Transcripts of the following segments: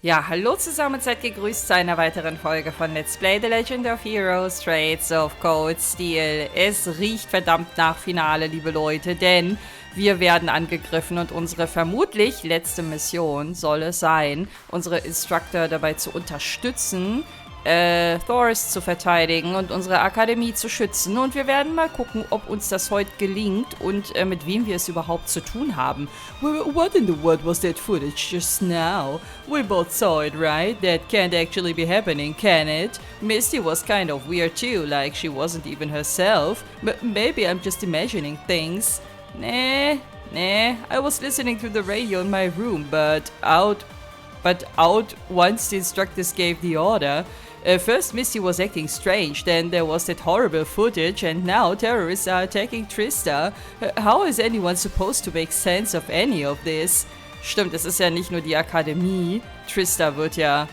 Ja, hallo zusammen, seid gegrüßt zu einer weiteren Folge von Let's Play The Legend of Heroes, Trades of Cold Steel. Es riecht verdammt nach Finale, liebe Leute, denn wir werden angegriffen und unsere vermutlich letzte Mission soll es sein, unsere Instructor dabei zu unterstützen, Thors zu verteidigen und unsere Akademie zu schützen. Und wir werden mal gucken, ob uns das heute gelingt und mit wem wir es überhaupt zu tun haben. What in the world was that footage just now? We both saw it, right? That can't actually be happening, can it? Misty was kind of weird too, like she wasn't even herself. Maybe I'm just imagining things. Nah, I was listening to the radio in my room, but out once the instructors gave the order. First Misty was acting strange, then there was that horrible footage, and now terrorists are attacking Trista. How is anyone supposed to make sense of any of this? Stimmt, es ist ja nicht nur die Akademie. Trista wird ja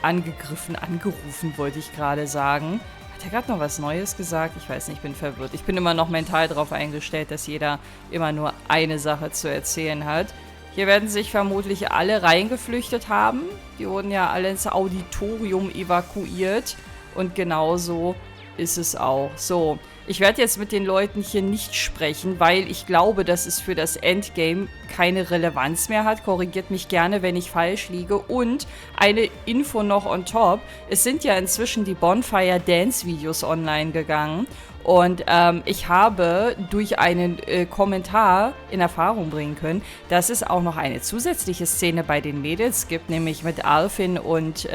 angerufen, wollte ich gerade sagen. Hat er gerade noch was Neues gesagt? Ich weiß nicht, ich bin verwirrt. Ich bin immer noch mental darauf eingestellt, dass jeder immer nur eine Sache zu erzählen hat. Hier werden sich vermutlich alle reingeflüchtet haben. Die wurden ja alle ins Auditorium evakuiert. Und genauso ist es auch. So, ich werde jetzt mit den Leuten hier nicht sprechen, weil ich glaube, dass es für das Endgame keine Relevanz mehr hat. Korrigiert mich gerne, wenn ich falsch liege. Und eine Info noch on top. Es sind ja inzwischen die Bonfire Dance Videos online gegangen. Und ich habe durch einen Kommentar in Erfahrung bringen können, dass es auch noch eine zusätzliche Szene bei den Mädels gibt, nämlich mit Alfin und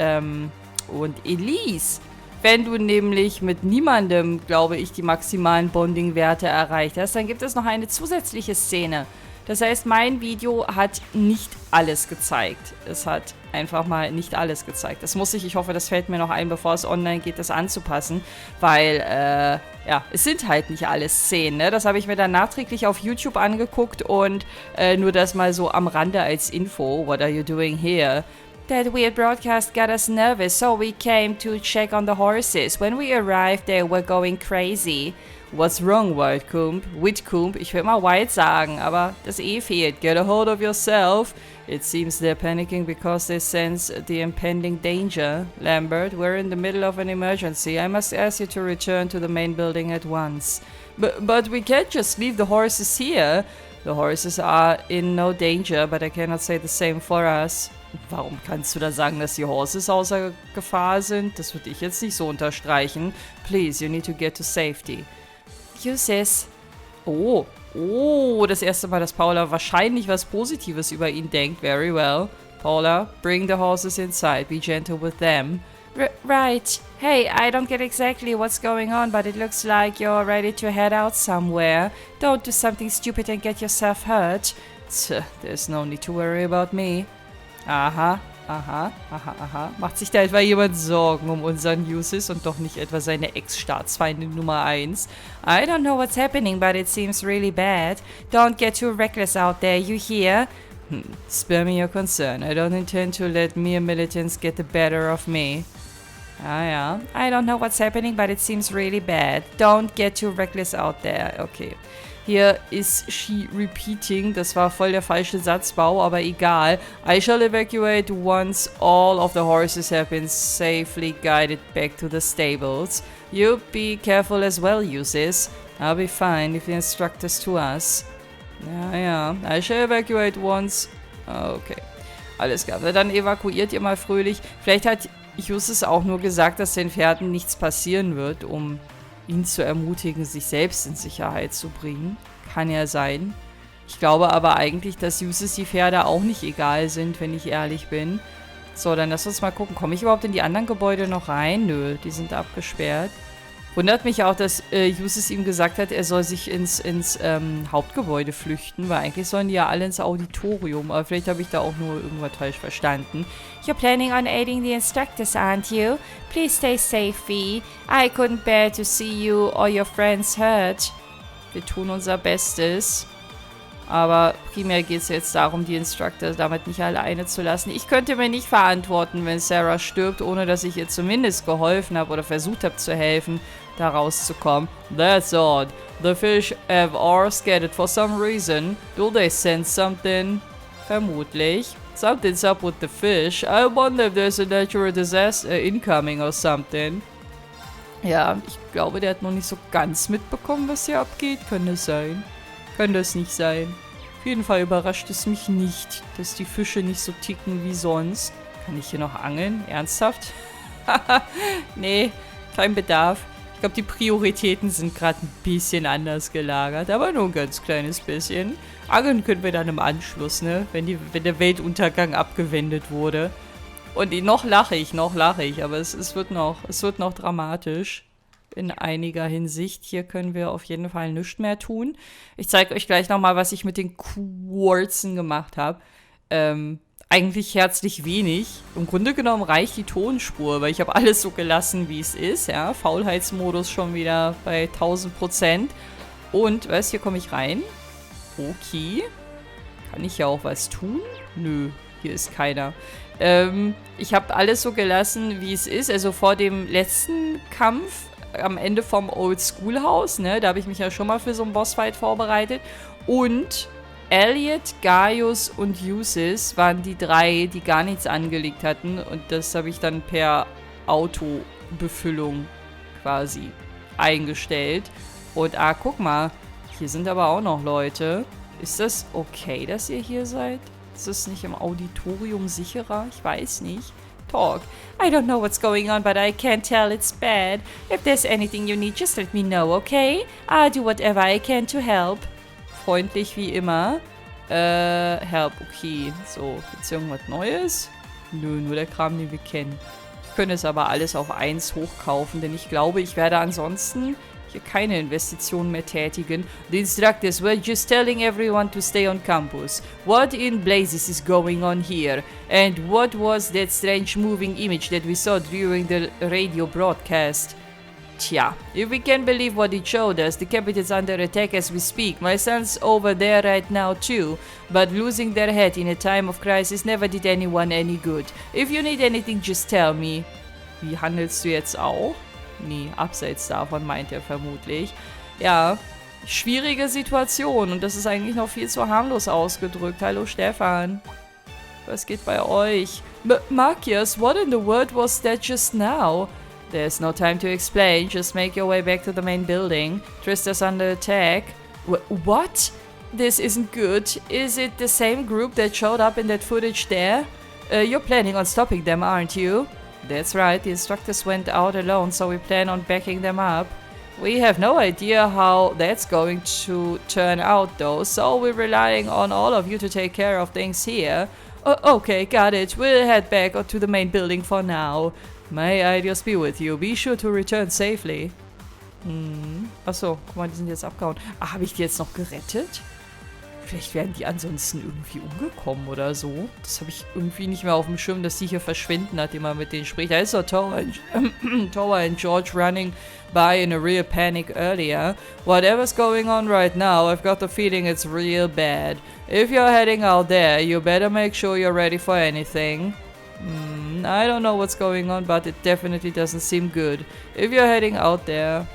Elise. Wenn du nämlich mit niemandem, glaube ich, die maximalen Bonding-Werte erreicht hast, dann gibt es noch eine zusätzliche Szene. Das heißt, mein Video hat nicht alles gezeigt. Es hat einfach mal nicht alles gezeigt. Das muss ich hoffe, das fällt mir noch ein, bevor es online geht, das anzupassen. Weil, ja, es sind halt nicht alle Szenen, ne? Das habe ich mir dann nachträglich auf YouTube angeguckt und nur das mal so am Rande als Info. What are you doing here? That weird broadcast got us nervous, so we came to check on the horses. When we arrived, they were going crazy. What's wrong, Whitcomb? Ich will mal White sagen, aber das E fehlt. Get a hold of yourself. It seems they're panicking because they sense the impending danger. Lambert, we're in the middle of an emergency. I must ask you to return to the main building at once. But we can't just leave the horses here. The horses are in no danger, but I cannot say the same for us. Warum kannst du da sagen, dass die Horses außer Gefahr sind? Das würde ich jetzt nicht so unterstreichen. Please, you need to get to safety. Uses. Oh, das erste Mal, dass Paula wahrscheinlich was Positives über ihn denkt. Very well. Paula, bring the horses inside. Be gentle with them. Right. Hey, I don't get exactly what's going on, but it looks like you're ready to head out somewhere. Don't do something stupid and get yourself hurt. There's no need to worry about me. Aha. Macht sich da etwa jemand Sorgen um unseren Uses und doch nicht etwa seine Ex-Staatsfeindin Nummer 1? I don't know what's happening, but it seems really bad. Don't get too reckless out there, you hear? Spare me your concern. I don't intend to let mere militants get the better of me. Ja. I don't know what's happening, but it seems really bad. Don't get too reckless out there. Okay. Hier ist she repeating. Das war voll der falsche Satzbau, aber egal. I shall evacuate once all of the horses have been safely guided back to the stables. You be careful as well, Uses. I'll be fine if you instruct us to us. Ja. I shall evacuate once. Okay. Alles klar. Dann evakuiert ihr mal fröhlich. Vielleicht hat Uses auch nur gesagt, dass den Pferden nichts passieren wird, um ihn zu ermutigen, sich selbst in Sicherheit zu bringen. Kann ja sein. Ich glaube aber eigentlich, dass Uses die Pferde auch nicht egal sind, wenn ich ehrlich bin. So, dann lass uns mal gucken. Komme ich überhaupt in die anderen Gebäude noch rein? Nö, die sind abgesperrt. Wundert mich auch, dass Uses ihm gesagt hat, er soll sich ins Hauptgebäude flüchten, weil eigentlich sollen die ja alle ins Auditorium. Aber vielleicht habe ich da auch nur irgendwas falsch verstanden. You're planning on aiding the instructors, aren't you? Please stay safe, V. I couldn't bear to see you or your friends hurt. Wir tun unser Bestes. Aber primär geht es jetzt darum, die Instructors damit nicht alleine zu lassen. Ich könnte mir nicht verantworten, wenn Sarah stirbt, ohne dass ich ihr zumindest geholfen habe oder versucht habe zu helfen, da rauszukommen. That's odd. The fish have all scattered for some reason. Do they sense something? Vermutlich. Something's up with the fish. I wonder if there's a natural disaster incoming or something. Ja, ich glaube, der hat noch nicht so ganz mitbekommen, was hier abgeht. Könnte es sein. Könnte es nicht sein. Auf jeden Fall überrascht es mich nicht, dass die Fische nicht so ticken wie sonst. Kann ich hier noch angeln? Ernsthaft? Nee, kein Bedarf. Ich glaube, die Prioritäten sind gerade ein bisschen anders gelagert, aber nur ein ganz kleines bisschen. Angeln können wir dann im Anschluss, ne? Wenn der Weltuntergang abgewendet wurde. Und noch lache ich, aber es wird noch dramatisch in einiger Hinsicht. Hier können wir auf jeden Fall nichts mehr tun. Ich zeige euch gleich nochmal, was ich mit den Quarzen gemacht habe. Eigentlich herzlich wenig. Im Grunde genommen reicht die Tonspur, weil ich habe alles so gelassen, wie es ist. Ja? Faulheitsmodus schon wieder bei 1000%. Und, weißt du, hier komme ich rein. Okay. Kann ich ja auch was tun? Nö, hier ist keiner. Ich habe alles so gelassen, wie es ist. Also vor dem letzten Kampf am Ende vom Old School Haus, ne? Da habe ich mich ja schon mal für so einen Bossfight vorbereitet. Und Elliot, Gaius und Usis waren die 3, die gar nichts angelegt hatten. Und das habe ich dann per Autobefüllung quasi eingestellt. Und guck mal, hier sind aber auch noch Leute. Ist das okay, dass ihr hier seid? Ist es nicht im Auditorium sicherer? Ich weiß nicht. Talk. I don't know what's going on, but I can't tell it's bad. If there's anything you need, just let me know, okay? I'll do whatever I can to help. Freundlich wie immer. Help, okay. So, gibt's irgendwas Neues? Nö, nur der Kram, den wir kennen. Ich könnte es aber alles auf 1 hochkaufen, denn ich glaube, ich werde ansonsten hier keine Investitionen mehr tätigen. The instructors were just telling everyone to stay on campus. What in blazes is going on here? And what was that strange moving image that we saw during the radio broadcast? Tja, if we can believe what it showed us, the capital's under attack as we speak. My son's over there right now too, but losing their head in a time of crisis never did anyone any good. If you need anything, just tell me. Wie handelst du jetzt auch? Nee, abseits davon meint er vermutlich. Ja, schwierige Situation und das ist eigentlich noch viel zu harmlos ausgedrückt. Hallo Stefan. Was geht bei euch? Markius, what in the world was that just now? There's no time to explain. Just make your way back to the main building. Trista's under attack. What? This isn't good. Is it the same group that showed up in that footage there? You're planning on stopping them, aren't you? That's right, the instructors went out alone, so we plan on backing them up. We have no idea how that's going to turn out though, so we're relying on all of you to take care of things here. Okay, got it. We'll head back to the main building for now. May I just be with you. Be sure to return safely. Achso, guck mal, die sind jetzt abgehauen. Habe ich die jetzt noch gerettet? Vielleicht wären die ansonsten irgendwie umgekommen oder so. Das habe ich irgendwie nicht mehr auf dem Schirm, dass die hier verschwinden, nachdem man mit denen spricht. Da ist doch Tower and George running by in a real panic earlier. Whatever's going on right now, I've got the feeling it's real bad. If you're heading out there, you better make sure you're ready for anything. I don't know what's going on, but it definitely doesn't seem good. If you're heading out there.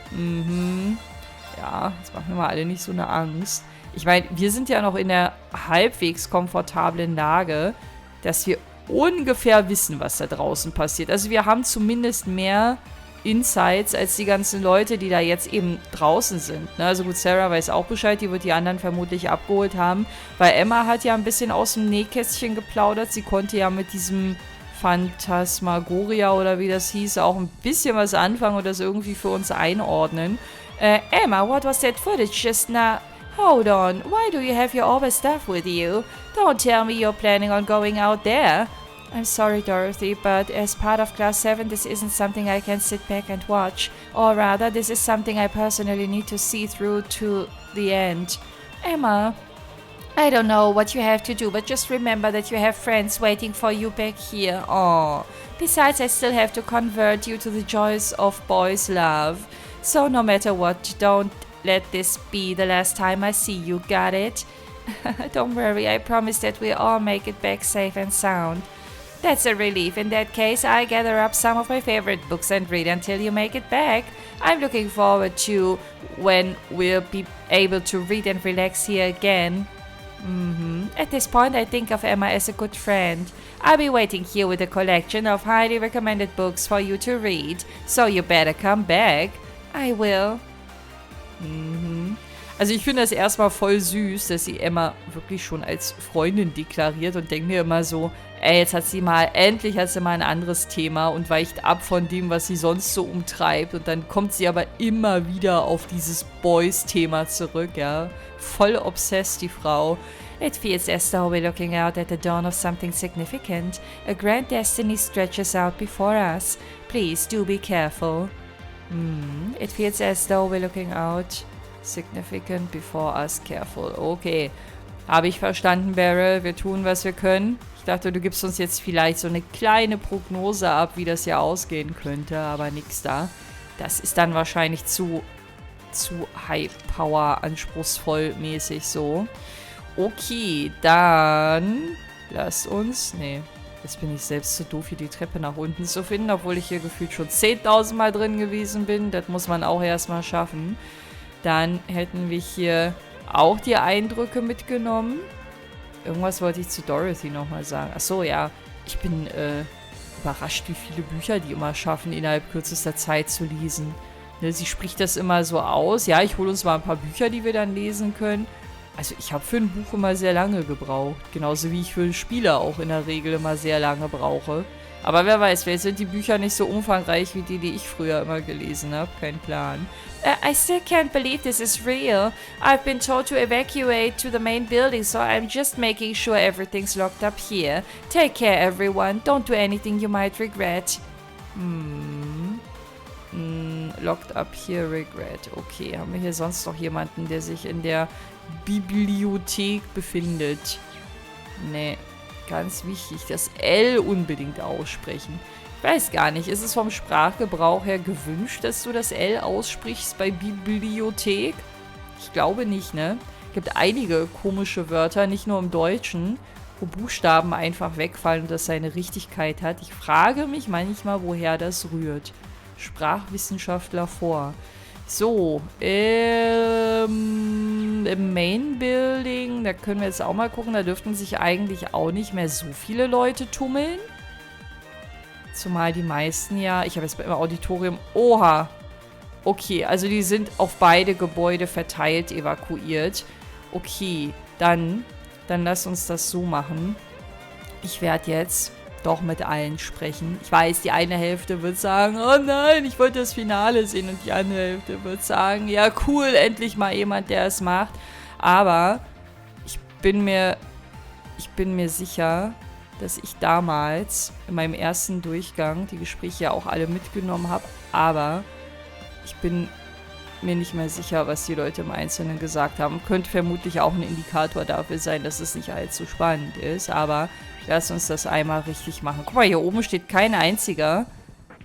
Ja, jetzt machen wir mal alle nicht so eine Angst. Ich meine, wir sind ja noch in der halbwegs komfortablen Lage, dass wir ungefähr wissen, was da draußen passiert. Also wir haben zumindest mehr Insights als die ganzen Leute, die da jetzt eben draußen sind. Ne? Also gut, Sarah weiß auch Bescheid, die wird die anderen vermutlich abgeholt haben. Weil Emma hat ja ein bisschen aus dem Nähkästchen geplaudert. Sie konnte ja mit diesem Phantasmagoria oder wie das hieß, auch ein bisschen was anfangen und das irgendwie für uns einordnen. Emma, what was that footage just now? Hold on, why do you have your other stuff with you? Don't tell me you're planning on going out there. I'm sorry, Dorothy, but as part of Class 7, this isn't something I can sit back and watch. Or rather, this is something I personally need to see through to the end. Emma, I don't know what you have to do, but just remember that you have friends waiting for you back here. Aww. Besides, I still have to convert you to the joys of boys' love. So no matter what, don't let this be the last time I see you, got it? Don't worry, I promise that we'll all make it back safe and sound. That's a relief. In that case, I gather up some of my favorite books and read until you make it back. I'm looking forward to when we'll be able to read and relax here again. At this point, I think of Emma as a good friend. I'll be waiting here with a collection of highly recommended books for you to read, so you better come back. I will. Also ich finde das erstmal voll süß, dass sie Emma wirklich schon als Freundin deklariert und denke mir immer so, ey, jetzt hat sie mal ein anderes Thema und weicht ab von dem, was sie sonst so umtreibt. Und dann kommt sie aber immer wieder auf dieses Boys-Thema zurück, ja. Voll obsessed, die Frau. It feels as though we're looking out at the dawn of something significant. A grand destiny stretches out before us. Please do be careful. It feels as though we're looking out significant before us. Careful. Okay. Habe ich verstanden, Beryl. Wir tun, was wir können. Ich dachte, du gibst uns jetzt vielleicht so eine kleine Prognose ab, wie das ja ausgehen könnte, aber nix da. Das ist dann wahrscheinlich zu High-Power, anspruchsvoll mäßig so. Okay, dann lasst uns... Nee, jetzt bin ich selbst zu doof, hier die Treppe nach unten zu finden, obwohl ich hier gefühlt schon 10.000 Mal drin gewesen bin. Das muss man auch erstmal schaffen. Dann hätten wir hier auch die Eindrücke mitgenommen. Irgendwas wollte ich zu Dorothy nochmal sagen. Achso, ja. Ich bin überrascht, wie viele Bücher die immer schaffen, innerhalb kürzester Zeit zu lesen. Ne, sie spricht das immer so aus. Ja, ich hole uns mal ein paar Bücher, die wir dann lesen können. Also ich habe für ein Buch immer sehr lange gebraucht. Genauso wie ich für Spiele auch in der Regel immer sehr lange brauche. Aber wer weiß, vielleicht sind die Bücher nicht so umfangreich wie die ich früher immer gelesen habe. Kein Plan. I still can't believe this is real. I've been told to evacuate to the main building, so I'm just making sure everything's locked up here. Take care, everyone. Don't do anything you might regret. Locked up here, regret. Okay, haben wir hier sonst noch jemanden, der sich in der Bibliothek befindet? Nee, ganz wichtig. Das L unbedingt aussprechen. Ich weiß gar nicht, ist es vom Sprachgebrauch her gewünscht, dass du das L aussprichst bei Bibliothek? Ich glaube nicht, ne? Es gibt einige komische Wörter, nicht nur im Deutschen, wo Buchstaben einfach wegfallen und das seine Richtigkeit hat. Ich frage mich manchmal, woher das rührt. Sprachwissenschaftler vor. So, im Main Building, da können wir jetzt auch mal gucken, da dürften sich eigentlich auch nicht mehr so viele Leute tummeln. Zumal die meisten ja, ich habe jetzt beim Auditorium, oha, okay, also die sind auf beide Gebäude verteilt evakuiert. Okay, dann lass uns das so machen. Ich werde jetzt doch mit allen sprechen. Ich weiß, die eine Hälfte wird sagen, oh nein, ich wollte das Finale sehen. Und die andere Hälfte wird sagen, ja cool, endlich mal jemand, der es macht. Aber ich bin mir sicher, dass ich damals in meinem ersten Durchgang die Gespräche ja auch alle mitgenommen habe. Aber ich bin mir nicht mehr sicher, was die Leute im Einzelnen gesagt haben. Könnte vermutlich auch ein Indikator dafür sein, dass es nicht allzu spannend ist. Aber lass uns das einmal richtig machen. Guck mal, hier oben steht kein einziger.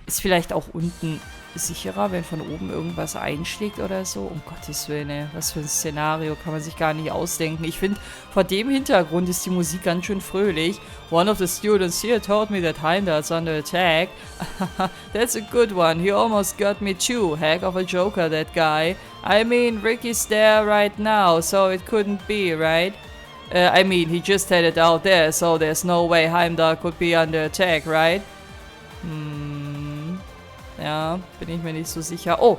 Ist vielleicht auch unten sicherer, wenn von oben irgendwas einschlägt oder so. Um Gottes Willen, ey. Was für ein Szenario, kann man sich gar nicht ausdenken. Ich finde, vor dem Hintergrund ist die Musik ganz schön fröhlich. One of the students here told me that Heimdall's under attack. That's a good one. He almost got me too. Heck of a joker, that guy. I mean, Ricky's there right now, so it couldn't be, right? I mean, he just had it out there, so there's no way Heimdall could be under attack, right? Ja, bin ich mir nicht so sicher. Oh,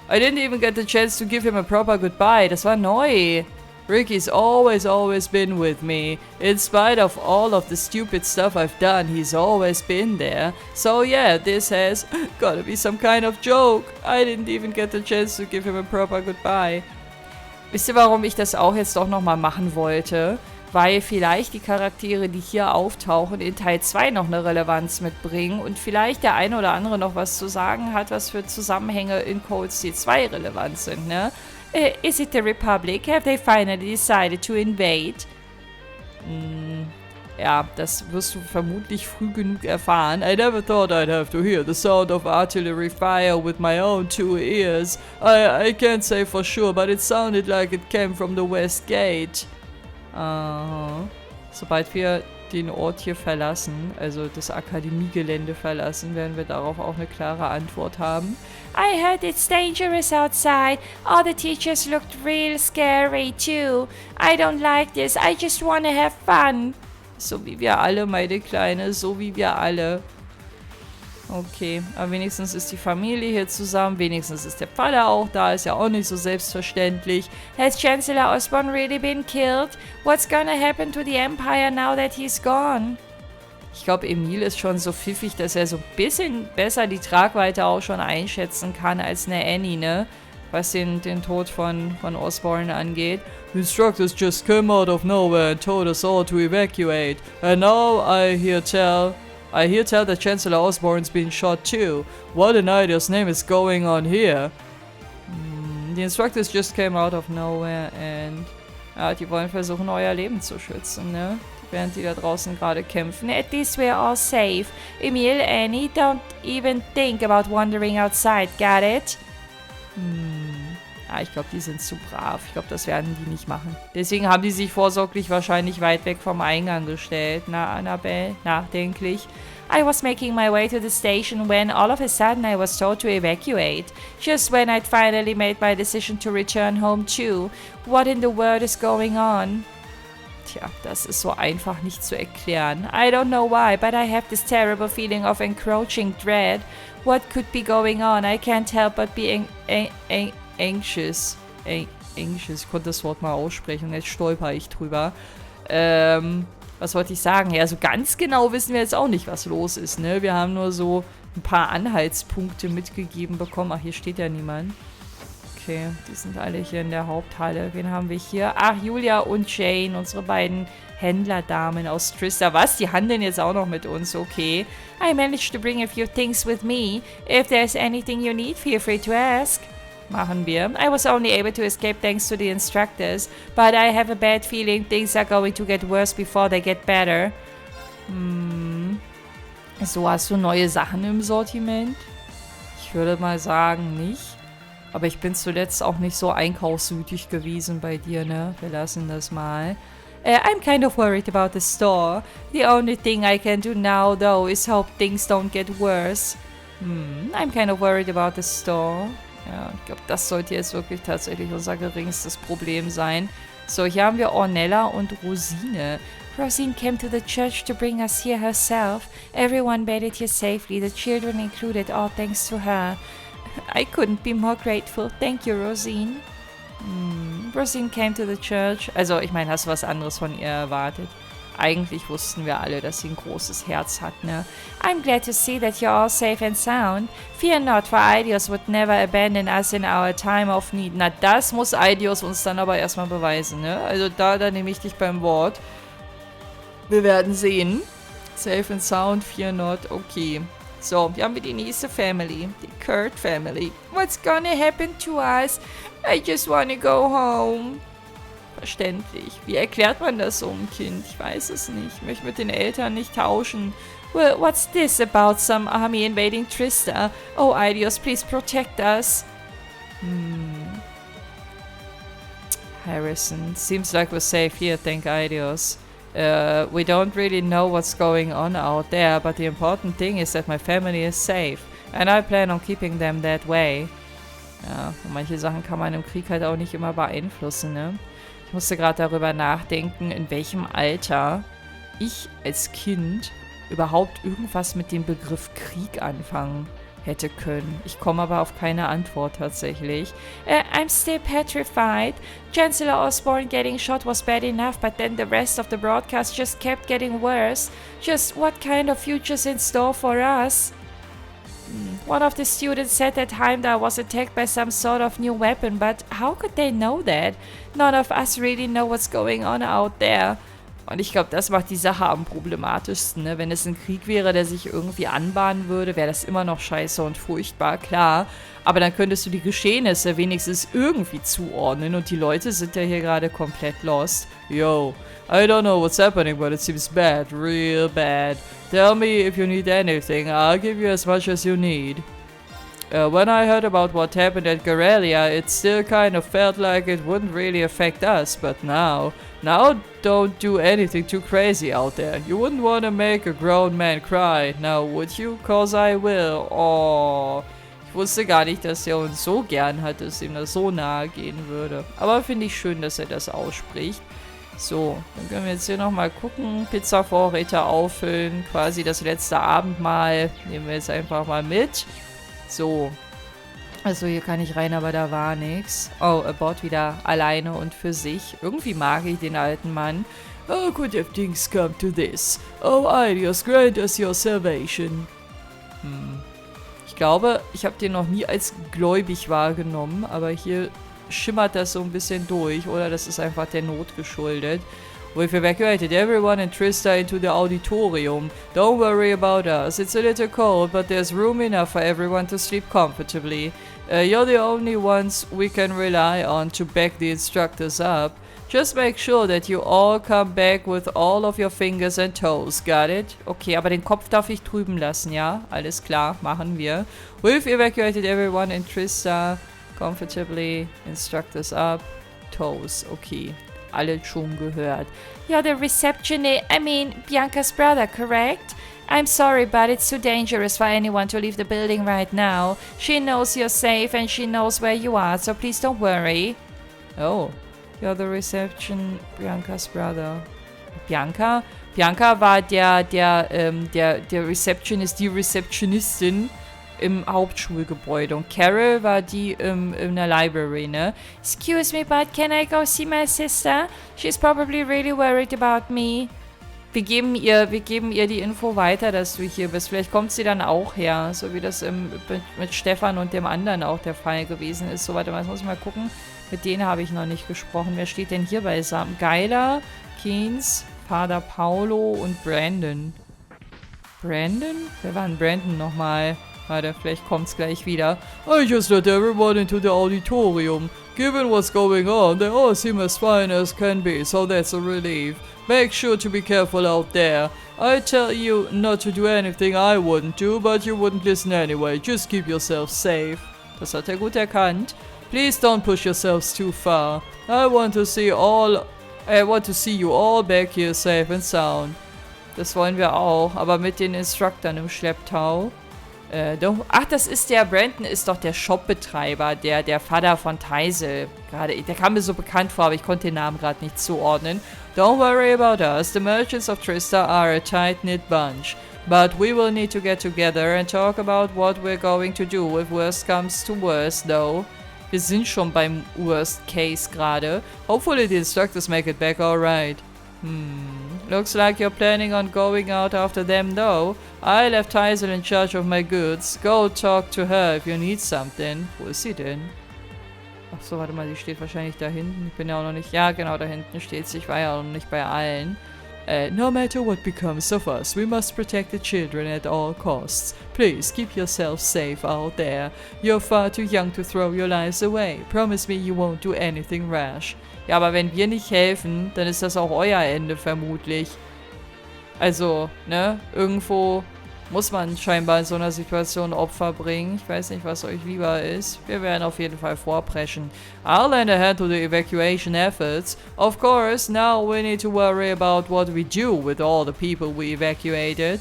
I didn't even get the chance to give him a proper goodbye. Das war neu. Ricky's always been with me. In spite of all of the stupid stuff I've done, he's always been there. So yeah, this has gotta be some kind of joke. I didn't even get the chance to give him a proper goodbye. Wisst ihr, warum ich das auch jetzt doch nochmal machen wollte? Weil vielleicht die Charaktere, die hier auftauchen, in Teil 2 noch eine Relevanz mitbringen und vielleicht der eine oder andere noch was zu sagen hat, was für Zusammenhänge in Code C2 relevant sind, ne? Is it the Republic? Have they finally decided to invade? Ja, das wirst du vermutlich früh genug erfahren. I never thought I'd have to hear the sound of artillery fire with my own 2 ears. I can't say for sure, but it sounded like it came from the West Gate. Sobald wir den Ort hier verlassen, also das Akademiegelände verlassen, werden wir darauf auch eine klare Antwort haben. I heard it's dangerous outside. All the teachers looked real scary too. I don't like this. I just wanna have fun. So wie wir alle, meine Kleine, so wie wir alle. Okay, aber wenigstens ist die Familie hier zusammen, wenigstens ist der Vater auch da, ist ja auch nicht so selbstverständlich. Has Chancellor Osborn really been killed? What's gonna happen to the Empire now that he's gone? Ich glaube, Emil ist schon so pfiffig, dass er so ein bisschen besser die Tragweite auch schon einschätzen kann als eine Annie, ne? Was den Tod von Osborn angeht. The instructors just came out of nowhere and told us all to evacuate. And now I hear tell that Chancellor Osborn's been shot too. What an idea's name is going on here? The instructors just came out of nowhere and... Ja, die wollen versuchen, euer Leben zu schützen, ne? Während die da draußen gerade kämpfen. At least we're all safe. Emil, Annie, don't even think about wandering outside, got it? Ja, ich glaube, die sind zu brav. Ich glaube, das werden die nicht machen. Deswegen haben die sich vorsorglich wahrscheinlich weit weg vom Eingang gestellt. Na, Annabelle, nachdenklich. I was making my way to the station when all of a sudden I was told to evacuate. Just when I'd finally made my decision to return home too. What in the world is going on? Tja, das ist so einfach nicht zu erklären. I don't know why, but I have this terrible feeling of encroaching dread. What could be going on? I can't help but be anxious. Anxious. Ich konnte das Wort mal aussprechen, jetzt stolper ich drüber. Was wollte ich sagen? Ja, so ganz genau wissen wir jetzt auch nicht, was los ist, ne? Wir haben nur so ein paar Anhaltspunkte mitgegeben bekommen. Ach, hier steht ja niemand. Okay, die sind alle hier in der Haupthalle. Wen haben wir hier? Ach, Julia und Jane, unsere beiden Händlerdamen aus Trista. Was? Die handeln jetzt auch noch mit uns, okay. I managed to bring a few things with me. If there's anything you need, feel free to ask. Machen wir. I was only able to escape thanks to the instructors, but I have a bad feeling things are going to get worse before they get better. So, hast du neue Sachen im Sortiment? Ich würde mal sagen, nicht. Aber ich bin zuletzt auch nicht so einkaufswütig gewesen bei dir, ne? Wir lassen das mal. I'm kind of worried about the store. The only thing I can do now, though, is hope things don't get worse. I'm kind of worried about the store. Ja, ich glaube, das sollte jetzt wirklich tatsächlich unser geringstes Problem sein. So, hier haben wir Ornella und Rosine. Rosine came to the church to bring us here herself. Everyone made it here safely, the children included, all thanks to her. I couldn't be more grateful. Thank you, Rosine. Rosine came to the church. Also, ich meine, hast du was anderes von ihr erwartet? Eigentlich wussten wir alle, dass sie ein großes Herz hat, ne? I'm glad to see that you're all safe and sound. Fear not, for Eidios would never abandon us in our time of need. Na, das muss Eidios uns dann aber erstmal beweisen, ne? Also da nehme ich dich beim Wort. Wir werden sehen. Safe and sound, fear not, okay. So, hier haben wir die nächste Family. Die Kurt Family. What's gonna happen to us? I just wanna go home. Verständlich. Wie erklärt man das so einem Kind? Ich weiß es nicht. Ich möchte mit den Eltern nicht tauschen. Well, what's this about some army invading Trista? Oh, Eidios, please protect us. Harrison. Seems like we're safe here, thank Eidios. We don't really know what's going on out there, but the important thing is that my family is safe. And I plan on keeping them that way. Ja, und manche Sachen kann man im Krieg halt auch nicht immer beeinflussen, ne? Ich musste gerade darüber nachdenken, in welchem Alter ich als Kind überhaupt irgendwas mit dem Begriff Krieg anfangen hätte können. Ich komme aber auf keine Antwort tatsächlich. I'm still petrified. Chancellor Osborn getting shot was bad enough, but then the rest of the broadcast just kept getting worse. Just what kind of future's in store for us? One of the students said that Heimdall was attacked by some sort of new weapon, but how could they know that? None of us really know what's going on out there. Und ich glaube, das macht die Sache am problematischsten, ne? Wenn es ein Krieg wäre, der sich irgendwie anbahnen würde, wäre das immer noch scheiße und furchtbar, klar. Aber dann könntest du die Geschehnisse wenigstens irgendwie zuordnen und die Leute sind ja hier gerade komplett lost. Yo, I don't know what's happening, but it seems bad, real bad. Tell me if you need anything, I'll give you as much as you need. When I heard about what happened at Garrelia, it still kind of felt like it wouldn't really affect us, but now don't do anything too crazy out there. You wouldn't want to make a grown man cry, now would you? 'Cause I will. Oh, ich wusste gar nicht, dass er uns so gern hat, dass ihm das so nahe gehen würde. Aber finde ich schön, dass er das ausspricht. So, dann können wir jetzt hier nochmal gucken. Pizzavorräte auffüllen, quasi das letzte Abendmahl. Nehmen wir jetzt einfach mal mit. So. Also hier kann ich rein, aber da war nichts. Oh, Bot wieder alleine und für sich. Irgendwie mag ich den alten Mann. Oh, could if things come to this? Oh, Ideas, grant us your salvation. Ich glaube, ich habe den noch nie als gläubig wahrgenommen, aber hier schimmert das so ein bisschen durch, oder? Das ist einfach der Not geschuldet. We've evacuated everyone in Trista into the auditorium. Don't worry about us. It's a little cold, but there's room enough for everyone to sleep comfortably. You're the only ones we can rely on to back the instructors up. Just make sure that you all come back with all of your fingers and toes. Got it? Okay, aber den Kopf darf ich drüben lassen, ja? Alles klar, machen wir. We've evacuated everyone in Trista comfortably. Instructors up. Toes. Okay. Alle schon gehört. You're the receptionist, Bianca's brother, correct? I'm sorry, but it's too dangerous for anyone to leave the building right now. She knows you're safe and she knows where you are, so please don't worry. Oh, you're the reception, Bianca's brother. Bianca? Bianca war der Receptionist, die Rezeptionistin im Hauptschulgebäude. Und Carol war die in der Library, ne? Excuse me, but can I go see my sister? She's probably really worried about me. Wir geben ihr die Info weiter, dass du hier bist. Vielleicht kommt sie dann auch her, so wie das mit Stefan und dem anderen auch der Fall gewesen ist. So, warte mal, jetzt muss ich mal gucken. Mit denen habe ich noch nicht gesprochen. Wer steht denn hier beisammen? Geiler, Keynes, Vater Paulo und Brandon. Brandon? Wer war denn Brandon nochmal? Warte, vielleicht kommt's gleich wieder. I just let everyone into the auditorium. Given what's going on, they all seem as fine as can be, so that's a relief. Make sure to be careful out there. I tell you not to do anything I wouldn't do, but you wouldn't listen anyway. Just keep yourself safe. Das hat er gut erkannt. Please don't push yourselves too far. I want to see you all back here safe and sound. Das wollen wir auch, aber mit den Instructern im Schlepptau. Ach, das ist der Brandon, ist doch der Shopbetreiber, der Vater von Teisel. Der kam mir so bekannt vor, aber ich konnte den Namen gerade nicht zuordnen. Don't worry about us, the merchants of Trista are a tight-knit bunch. But we will need to get together and talk about what we're going to do if worst comes to worst, though. Wir sind schon beim Worst Case gerade. Hopefully the instructors make it back alright. Looks like you're planning on going out after them, though. I left Teisel in charge of my goods. Go talk to her if you need something. Wo ist sie denn? Ach so, warte mal, sie steht wahrscheinlich da hinten. Ich bin ja auch noch nicht... Ja, genau, da hinten steht sie. Ich war ja auch noch nicht bei allen. No matter what becomes of us, we must protect the children at all costs. Please, keep yourself safe out there. You're far too young to throw your lives away. Promise me you won't do anything rash. Ja, aber wenn wir nicht helfen, dann ist das auch euer Ende vermutlich. Also, ne, irgendwo muss man scheinbar in so einer Situation Opfer bringen. Ich weiß nicht, was euch lieber ist. Wir werden auf jeden Fall vorpreschen. I'll lend a hand to the evacuation efforts. Of course, now we need to worry about what we do with all the people we evacuated.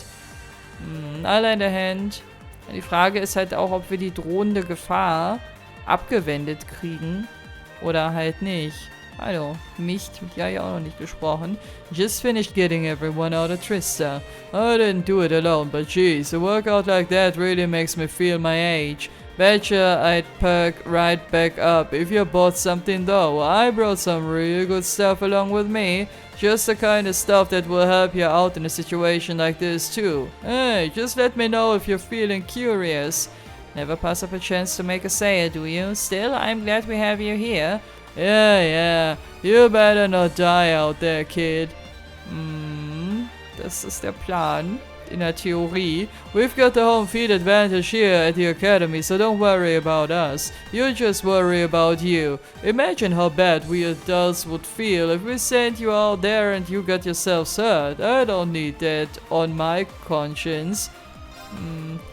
I'll lend a hand. Die Frage ist halt auch, ob wir die drohende Gefahr abgewendet kriegen oder halt nicht. Hallo, mit ja auch noch nicht gesprochen. Just finished getting everyone out of Trista. I didn't do it alone, but geez, a workout like that really makes me feel my age. Betcha I'd perk right back up if you bought something though. I brought some real good stuff along with me. Just the kind of stuff that will help you out in a situation like this too. Hey, just let me know if you're feeling curious. Never pass up a chance to make a sale, do you? Still, I'm glad we have you here. Yeah, you better not die out there, kid. Das ist der Plan. In der Theorie. We've got the home field advantage here at the academy, so don't worry about us. You just worry about you. Imagine how bad we adults would feel if we sent you out there and you got yourselves hurt. I don't need that on my conscience.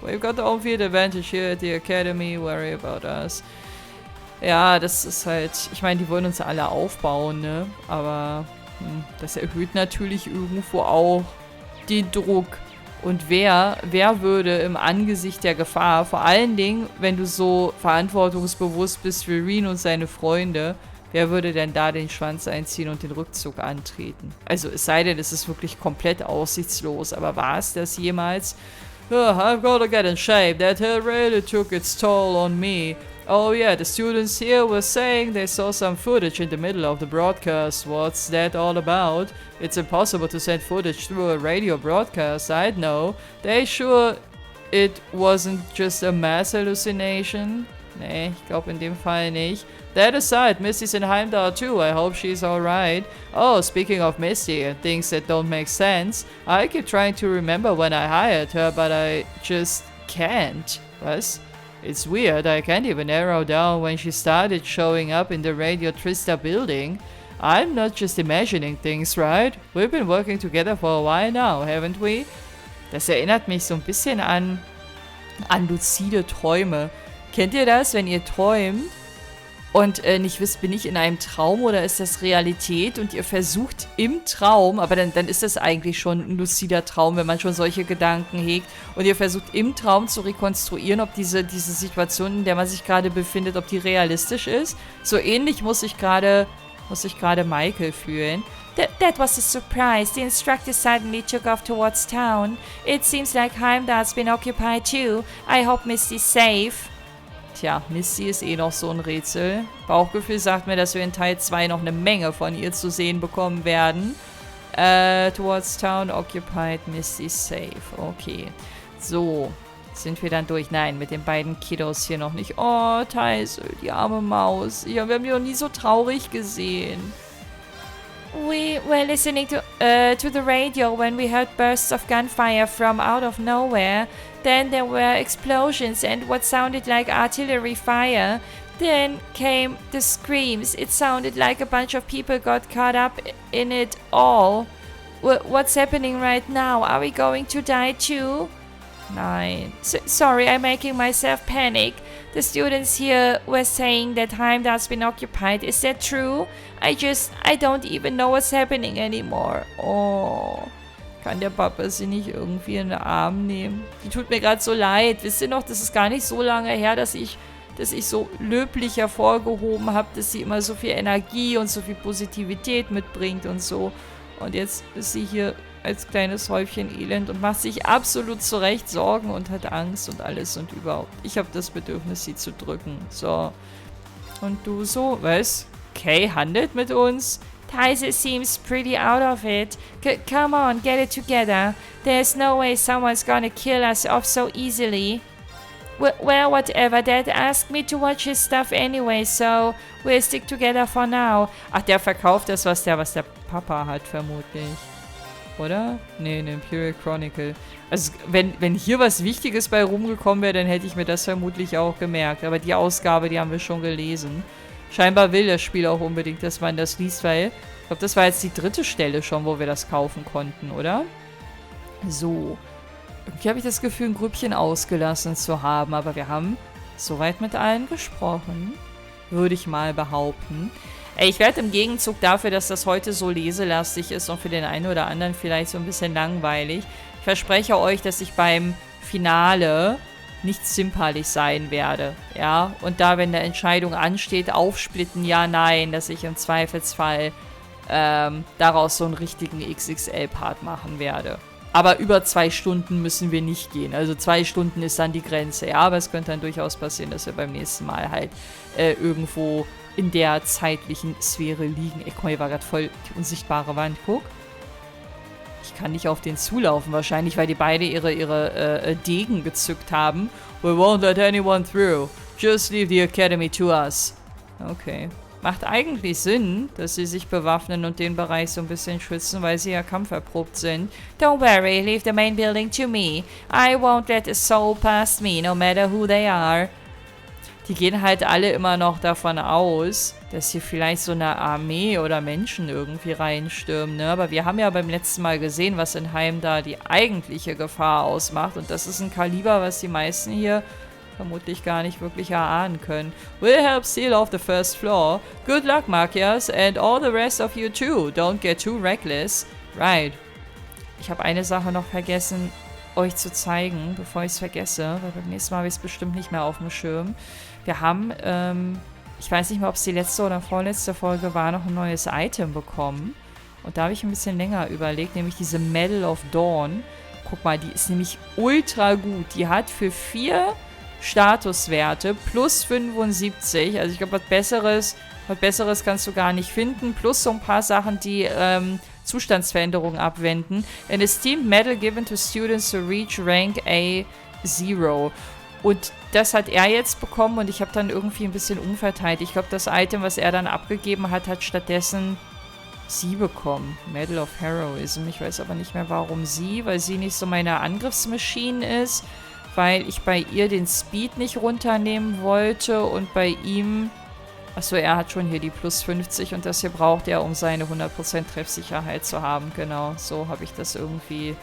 We've got the home field advantage here at the Academy, worry about us. Ja, das ist halt, ich meine, die wollen uns alle aufbauen, ne? Aber das erhöht natürlich irgendwo auch den Druck. Und wer würde im Angesicht der Gefahr, vor allen Dingen, wenn du so verantwortungsbewusst bist wie Reen und seine Freunde, wer würde denn da den Schwanz einziehen und den Rückzug antreten? Also es sei denn, es ist wirklich komplett aussichtslos, aber war es das jemals? Oh, I've got to get in shape. That really took its toll on me. Oh yeah, the students here were saying they saw some footage in the middle of the broadcast. What's that all about? It's impossible to send footage through a radio broadcast, I'd know. They sure it wasn't just a mass hallucination? Nee, ich glaube in dem Fall nicht. That aside, Misty's in Heimdall too. I hope she's alright. Oh, speaking of Misty and things that don't make sense, I keep trying to remember when I hired her, but I just can't. Was? It's weird, I can't even narrow down when she started showing up in the Radio Trista building. I'm not just imagining things, right? We've been working together for a while now, haven't we? Das erinnert mich so ein bisschen an luzide Träume. Kennt ihr das, wenn ihr träumt und nicht wisst, bin ich in einem Traum oder ist das Realität? Und ihr versucht im Traum, aber dann ist das eigentlich schon ein luzider Traum, wenn man schon solche Gedanken hegt. Und ihr versucht im Traum zu rekonstruieren, ob diese Situation, in der man sich gerade befindet, ob die realistisch ist. So ähnlich muss ich gerade Michael fühlen. That was a surprise. The instructor suddenly took off towards town. It seems like Heimdall's been occupied too. I hope Misty's safe. Tja, Misty ist eh noch so ein Rätsel. Bauchgefühl sagt mir, dass wir in Teil 2 noch eine Menge von ihr zu sehen bekommen werden. Towards town, occupied, Misty safe. Okay. So, sind wir dann durch? Nein, mit den beiden Kiddos hier noch nicht. Oh, Teisel, die arme Maus. Ja, wir haben die noch nie so traurig gesehen. We were listening to the radio when we heard bursts of gunfire from out of nowhere. Then there were explosions and what sounded like artillery fire. Then came the screams. It sounded like a bunch of people got caught up in it all. What's happening right now? Are we going to die too? Nein. Sorry, I'm making myself panic. The students here were saying that Heimdall's been occupied. Is that true? I don't even know what's happening anymore. Oh. Kann der Papa sie nicht irgendwie in den Arm nehmen? Die tut mir gerade so leid. Wisst ihr noch, das ist gar nicht so lange her, dass ich so löblich hervorgehoben habe, dass sie immer so viel Energie und so viel Positivität mitbringt und so. Und jetzt ist sie hier als kleines Häufchen Elend und macht sich absolut zurecht Sorgen und hat Angst und alles und überhaupt. Ich habe das Bedürfnis, sie zu drücken. So. Und du so, was? Kay handelt mit uns? Tyson seems pretty out of it. Come on, get it together. There's no way someone's gonna kill us off so easily. Well, whatever. Dad asked me to watch his stuff anyway, so we'll stick together for now. Ach, der verkauft das, was der Papa hat, vermutlich. Oder? Nee, eine Imperial Chronicle. Also, wenn hier was Wichtiges bei rumgekommen wäre, dann hätte ich mir das vermutlich auch gemerkt. Aber die Ausgabe, die haben wir schon gelesen. Scheinbar will das Spiel auch unbedingt, dass man das liest, weil ich glaube, das war jetzt die 3. Stelle schon, wo wir das kaufen konnten, oder? So. Irgendwie habe ich das Gefühl, ein Grüppchen ausgelassen zu haben, aber wir haben soweit mit allen gesprochen, würde ich mal behaupten. Ich werde im Gegenzug dafür, dass das heute so leselastig ist und für den einen oder anderen vielleicht so ein bisschen langweilig, ich verspreche euch, dass ich beim Finale nicht zimperlich sein werde, ja, und da, wenn eine Entscheidung ansteht, aufsplitten, ja, nein, dass ich im Zweifelsfall daraus so einen richtigen XXL-Part machen werde. Aber über 2 Stunden müssen wir nicht gehen, also 2 Stunden ist dann die Grenze, ja, aber es könnte dann durchaus passieren, dass wir beim nächsten Mal halt irgendwo in der zeitlichen Sphäre liegen. Ey, guck mal, hier war gerade voll die unsichtbare Wand, guck. Ich kann nicht auf den zulaufen, wahrscheinlich, weil die beide ihre Degen gezückt haben. We won't let anyone through. Just leave the academy to us. Okay. Macht eigentlich Sinn, dass sie sich bewaffnen und den Bereich so ein bisschen schützen, weil sie ja kampferprobt sind. Don't worry, leave the main building to me. I won't let a soul past me, no matter who they are. Die gehen halt alle immer noch davon aus, dass hier vielleicht so eine Armee oder Menschen irgendwie reinstürmen, ne? Aber wir haben ja beim letzten Mal gesehen, was in Heim da die eigentliche Gefahr ausmacht. Und das ist ein Kaliber, was die meisten hier vermutlich gar nicht wirklich erahnen können. We'll help seal off the first floor. Good luck, Makias, and all the rest of you too. Don't get too reckless. Right. Ich habe eine Sache noch vergessen, euch zu zeigen, bevor ich es vergesse, weil beim nächsten Mal habe ich es bestimmt nicht mehr auf dem Schirm. Wir haben, ich weiß nicht mehr, ob es die letzte oder vorletzte Folge war, noch ein neues Item bekommen. Und da habe ich ein bisschen länger überlegt, nämlich diese Medal of Dawn. Guck mal, die ist nämlich ultra gut. Die hat für 4 Statuswerte plus 75. Also ich glaube, was Besseres kannst du gar nicht finden. Plus so ein paar Sachen, die Zustandsveränderungen abwenden. An esteemed medal given to students to reach rank A0. Und das hat er jetzt bekommen und ich habe dann irgendwie ein bisschen umverteilt. Ich glaube, das Item, was er dann abgegeben hat, hat stattdessen sie bekommen. Medal of Heroism. Ich weiß aber nicht mehr, warum sie, weil sie nicht so meine Angriffsmaschine ist, weil ich bei ihr den Speed nicht runternehmen wollte und bei ihm... Achso, er hat schon hier die plus 50 und das hier braucht er, um seine 100% Treffsicherheit zu haben. Genau, so habe ich das irgendwie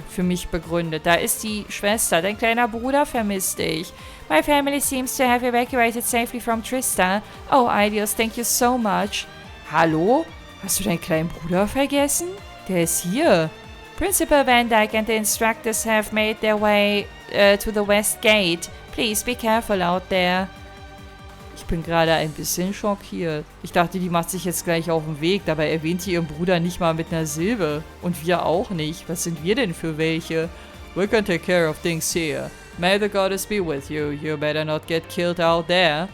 für mich begründet. Da ist die Schwester. Dein kleiner Bruder vermisst dich. My family seems to have evacuated safely from Trista. Oh, Ideals, thank you so much. Hallo? Hast du deinen kleinen Bruder vergessen? Der ist hier. Principal Van Dyke and the instructors have made their way to the west gate. Please be careful out there. Ich bin gerade ein bisschen schockiert. Ich dachte, die macht sich jetzt gleich auf den Weg. Dabei erwähnt sie ihren Bruder nicht mal mit einer Silbe. Und wir auch nicht. Was sind wir denn für welche? We can take care of things here. May the goddess be with you. You better not get killed out there.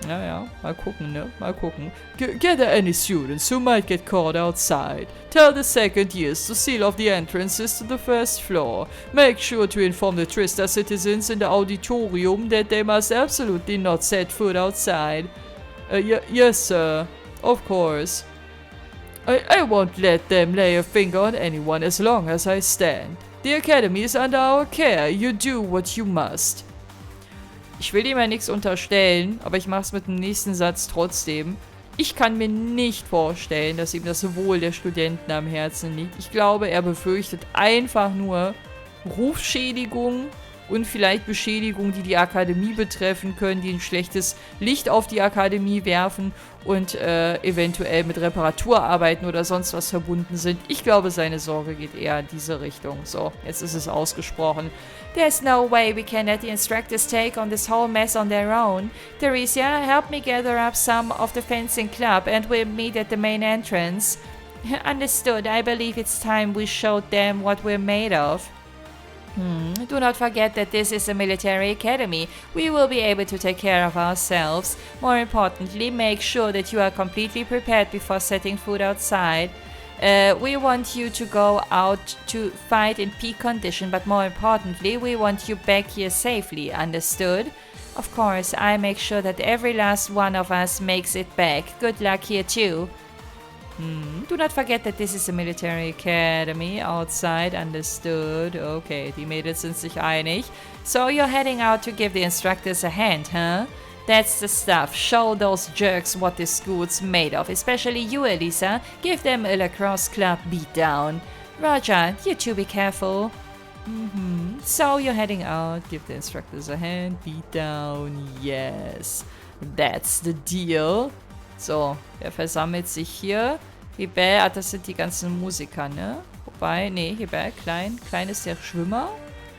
Ja, mal gucken, ne? Mal gucken. Gather any students who might get caught outside. Tell the second years to seal off the entrances to the first floor. Make sure to inform the Trista citizens in the auditorium that they must absolutely not set foot outside. Yes, sir. Of course. I won't let them lay a finger on anyone as long as I stand. The academy is under our care. You do what you must. Ich will ihm ja nichts unterstellen, aber ich mache es mit dem nächsten Satz trotzdem. Ich kann mir nicht vorstellen, dass ihm das Wohl der Studenten am Herzen liegt. Ich glaube, er befürchtet einfach nur Rufschädigung und vielleicht Beschädigungen, die die Akademie betreffen können, die ein schlechtes Licht auf die Akademie werfen und eventuell mit Reparaturarbeiten oder sonst was verbunden sind. Ich glaube, seine Sorge geht eher in diese Richtung. So, jetzt ist es ausgesprochen. There's no way we can let the instructors take on this whole mess on their own. Theresia, help me gather up some of the fencing club and we'll meet at the main entrance. Understood. I believe it's time we showed them what we're made of. Do not forget that this is a military academy. We will be able to take care of ourselves. More importantly, make sure that you are completely prepared before setting foot outside. We want you to go out to fight in peak condition, but more importantly, we want you back here safely, understood? Of course, I make sure that every last one of us makes it back. Good luck here too. Do not forget that this is a military academy outside, understood? Okay, die Mädels sind sich einig. So you're heading out to give the instructors a hand, huh? That's the stuff. Show those jerks what this school's made of, especially you, Elisa. Give them a lacrosse club beatdown. Roger, you two be careful. So you're heading out, give the instructors a hand, beatdown, yes. That's the deal. So, wer versammelt sich hier? Hebel, das sind die ganzen Musiker, ne? Wobei, nee, Hebel, klein ist der Schwimmer.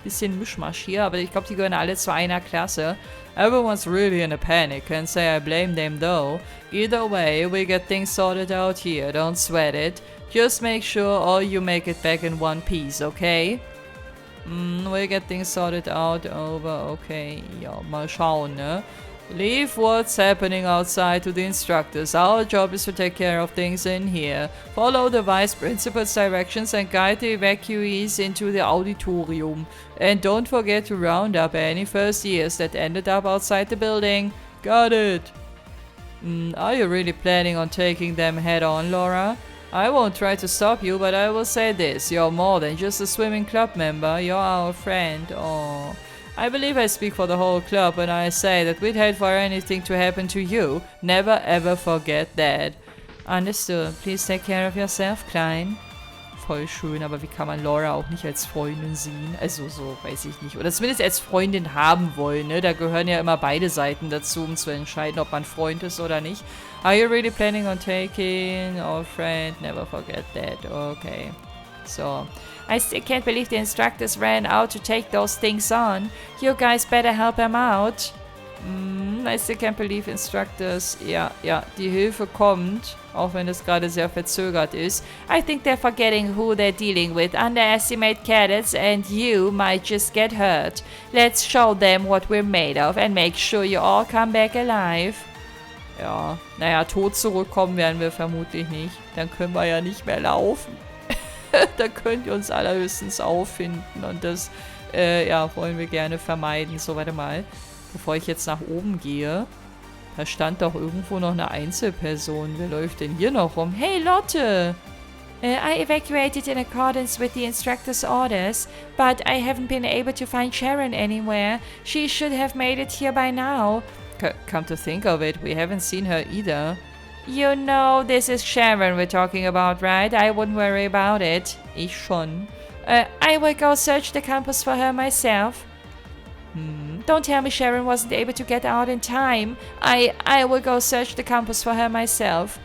Bisschen Mischmasch hier, aber ich glaube, die gehören alle zu einer Klasse. Everyone's really in a panic, can't say I blame them though. Either way, we get things sorted out here, don't sweat it. Just make sure all you make it back in one piece, okay? We get things sorted out over, okay. Ja, mal schauen, ne? Leave what's happening outside to the instructors. Our job is to take care of things in here. Follow the vice principal's directions and guide the evacuees into the auditorium. And don't forget to round up any first years that ended up outside the building. Got it. Are you really planning on taking them head on, Laura? I won't try to stop you, but I will say this. You're more than just a swimming club member. You're our friend. Oh. I believe I speak for the whole club when I say that we'd hate for anything to happen to you. Never ever forget that. Understood. Please take care of yourself, Klein. Voll schön, aber wie kann man Laura auch nicht als Freundin sehen? Also so, weiß ich nicht. Oder zumindest als Freundin haben wollen, ne? Da gehören ja immer beide Seiten dazu, um zu entscheiden, ob man Freund ist oder nicht. Are you really planning on taking our friend? Never forget that. Okay. So. I still can't believe the instructors ran out to take those things on. You guys better help them out. I still can't believe instructors. Ja, die Hilfe kommt, auch wenn es gerade sehr verzögert ist. I think they're forgetting who they're dealing with. Underestimate cadets and you might just get hurt. Let's show them what we're made of and make sure you all come back alive. Ja, naja, tot zurückkommen werden wir vermutlich nicht. Dann können wir ja nicht mehr laufen. Da könnt ihr uns allerhöchstens auffinden und das, ja, wollen wir gerne vermeiden. So, warte mal. Bevor ich jetzt nach oben gehe, da stand doch irgendwo noch eine Einzelperson. Wer läuft denn hier noch rum? Hey, Lotte! I evacuated in accordance with the instructor's orders, but I haven't been able to find Sharon anywhere. She should have made it here by now. Come to think of it, we haven't seen her either. You know this is Sharon we're talking about, right? I wouldn't worry about it. Ich schon. I will go search the campus for her myself. Don't tell me Sharon wasn't able to get out in time. I will go search the campus for her myself.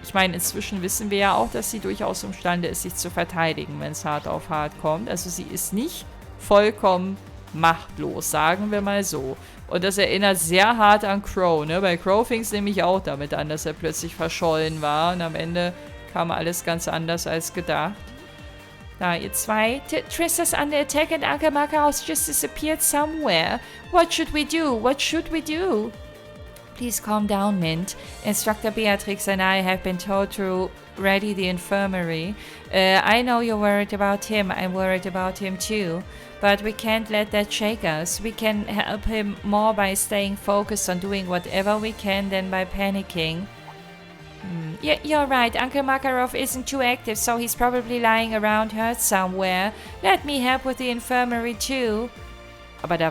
Ich meine, inzwischen wissen wir ja auch, dass sie durchaus imstande ist, sich zu verteidigen, wenn es hart auf hart kommt. Also sie ist nicht vollkommen machtlos, sagen wir mal so. Und das erinnert sehr hart an Crow, ne? Bei Crow fing es nämlich auch damit an, dass er plötzlich verschollen war. Und am Ende kam alles ganz anders als gedacht. Na, ihr zwei. Tristan's under attack and Uncle Markhaus just disappeared somewhere. What should we do? What should we do? Please calm down, Mint. Instructor Beatrix and I have been told to ready the infirmary. I know you're worried about him. I'm worried about him too. But we can't let that shake us. We can help him more by staying focused on doing whatever we can than by panicking. Yeah, you're right. Uncle Makarov isn't too active, so he's probably lying around hurt somewhere. Let me help with the infirmary too. Aber da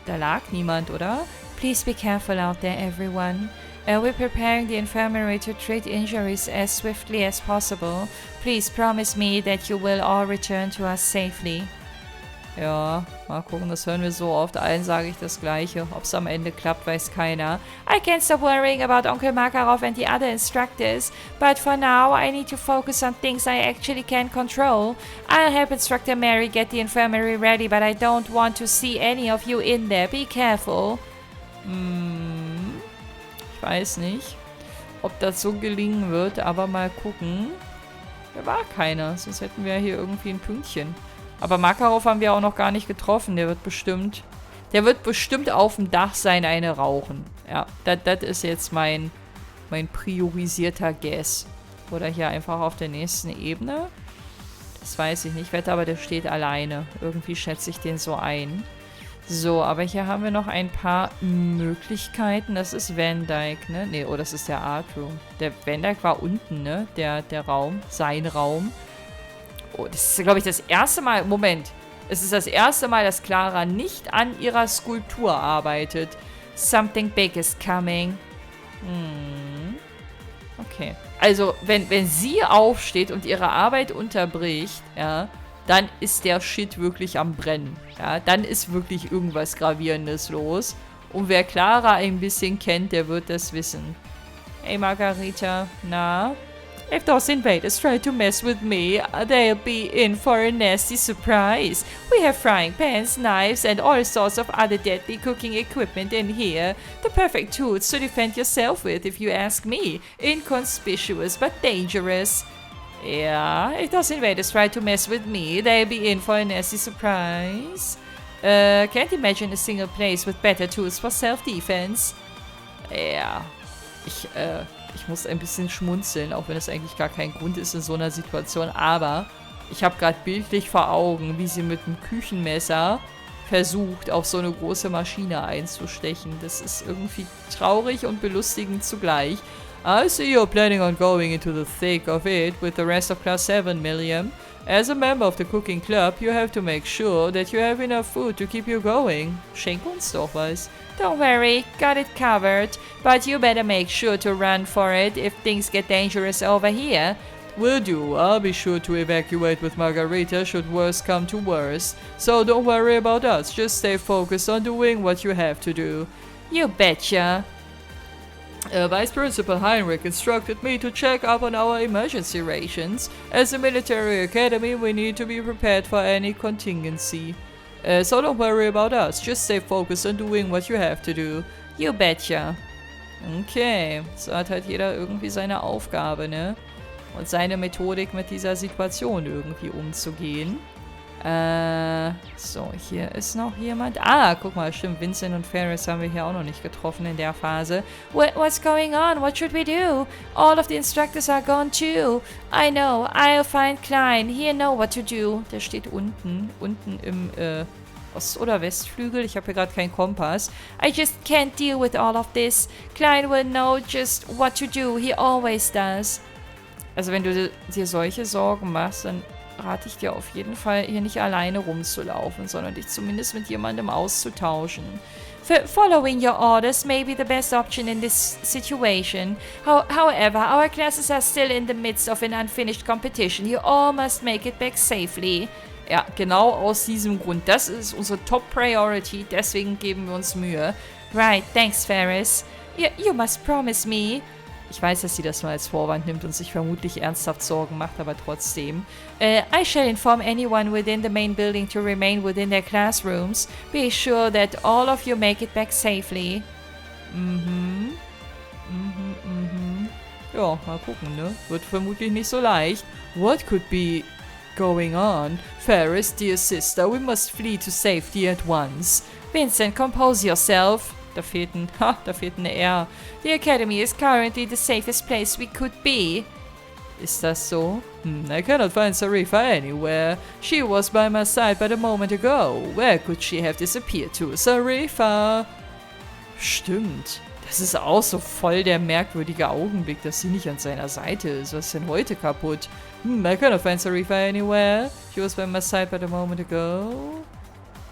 lag niemand, oder? Please be careful out there, everyone. We're preparing the infirmary to treat injuries as swiftly as possible. Please promise me that you will all return to us safely. Ja, mal gucken, das hören wir so oft. Allen sage ich das Gleiche. Ob es am Ende klappt, weiß keiner. I can't stop worrying about Onkel Makarov and the other instructors, but for now I need to focus on things I actually can control. I'll help Instructor Mary get the infirmary ready, but I don't want to see any of you in there. Be careful. Ich weiß nicht, ob das so gelingen wird, aber mal gucken. Da war keiner, sonst hätten wir hier irgendwie ein Pünktchen. Aber Makarov haben wir auch noch gar nicht getroffen. Der wird bestimmt auf dem Dach sein, eine rauchen. Ja, das ist jetzt mein priorisierter Guess. Oder hier einfach auf der nächsten Ebene. Das weiß ich nicht. Ich wette aber, der steht alleine. Irgendwie schätze ich den so ein. So, aber hier haben wir noch ein paar Möglichkeiten. Das ist Van Dyke, ne? Ne, oh, das ist der Art Room. Der Van Dyke war unten, ne? Der Raum. Sein Raum. Oh, das ist, glaube ich, das erste Mal... Moment. Es ist das erste Mal, dass Clara nicht an ihrer Skulptur arbeitet. Something big is coming. Okay. Also, wenn sie aufsteht und ihre Arbeit unterbricht, ja, dann ist der Shit wirklich am Brennen. Ja, dann ist wirklich irgendwas Gravierendes los. Und wer Clara ein bisschen kennt, der wird das wissen. Hey, Margarita. Na? If those invaders try to mess with me, they'll be in for a nasty surprise. We have frying pans, knives, and all sorts of other deadly cooking equipment in here. The perfect tools to defend yourself with, if you ask me. Inconspicuous, but dangerous. Yeah, if those invaders try to mess with me, they'll be in for a nasty surprise. Can't imagine a single place with better tools for self-defense. Ja, ich muss ein bisschen schmunzeln, auch wenn es eigentlich gar kein Grund ist in so einer Situation. Aber ich habe gerade bildlich vor Augen, wie sie mit einem Küchenmesser versucht, auf so eine große Maschine einzustechen. Das ist irgendwie traurig und belustigend zugleich. I see you're planning on going into the thick of it with the rest of Class 7, Milliam. As a member of the cooking club, you have to make sure that you have enough food to keep you going. Schenk uns doch was. Don't worry, got it covered. But you better make sure to run for it if things get dangerous over here. Will do. I'll be sure to evacuate with Margarita should worse come to worse. So don't worry about us. Just stay focused on doing what you have to do. You betcha. Vice Principal Heinrich instructed me to check up on our emergency rations. As a military academy, we need to be prepared for any contingency. So don't worry about us. Just stay focused on doing what you have to do. You betcha. Okay, so hat halt jeder irgendwie seine Aufgabe, ne? Und seine Methodik mit dieser Situation irgendwie umzugehen. So, hier ist noch jemand. Ah, guck mal, stimmt, Vincent und Ferris haben wir hier auch noch nicht getroffen in der Phase. What's going on? What should we do? All of the instructors are gone too. I know, I'll find Klein. He'll know what to do. Der steht unten im Ost- oder Westflügel. Ich habe hier gerade keinen Kompass. I just can't deal with all of this. Klein will know just what to do. He always does. Also wenn du dir solche Sorgen machst, dann rate ich dir auf jeden Fall, hier nicht alleine rumzulaufen, sondern dich zumindest mit jemandem auszutauschen. Following your orders may be the best option in this situation. However, our classes are still in the midst of an unfinished competition. You all must make it back safely. Ja, genau aus diesem Grund. Das ist unsere Top-Priority, deswegen geben wir uns Mühe. Right, thanks, Ferris. You must promise me. Ich weiß, dass sie das nur als Vorwand nimmt und sich vermutlich ernsthaft Sorgen macht, aber trotzdem. I shall inform anyone within the main building to remain within their classrooms. Be sure that all of you make it back safely. Ja, mal gucken, ne? Wird vermutlich nicht so leicht. What could be going on? Ferris, dear sister, we must flee to safety at once. Vincent, compose yourself. Da fehlt ein R. The Academy is currently the safest place we could be. Ist das so? I cannot find Sarifa anywhere. She was by my side but a moment ago. Where could she have disappeared to? Sarifa! Stimmt. Das ist auch so voll der merkwürdige Augenblick, dass sie nicht an seiner Seite ist. Was ist denn heute kaputt? I cannot find Sarifa anywhere. She was by my side but a moment ago.